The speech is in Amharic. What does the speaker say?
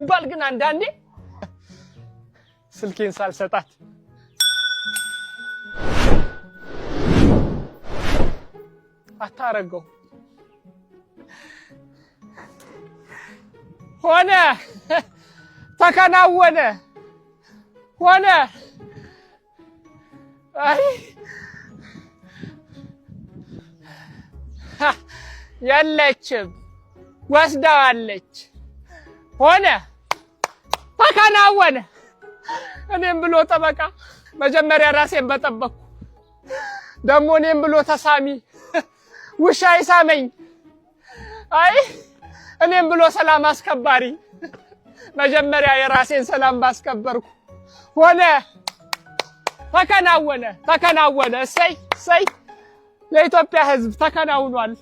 ባል ግን አንዳንዴ ስልኬን ሳልሰጣት አታረገው ሆነ ተከናወነ ሆነ አይ የለችም ወስዳዋለች ሆነ ተከናወነ እኔም ብሎ ጠበቃ መጀመሪያ ራሴን በጠበቅኩ ደሞ እኔም ብሎ ተሳሚ ውሻ ይሳመኝ አይ እኔም ብሎ ሰላም አስከባሪ መጀመሪያ የራሴን ሰላም ባስከበርኩ ሆነ ተከናወነ እሰይ ለኢትዮጵያ ሕዝብ ተከናውኗል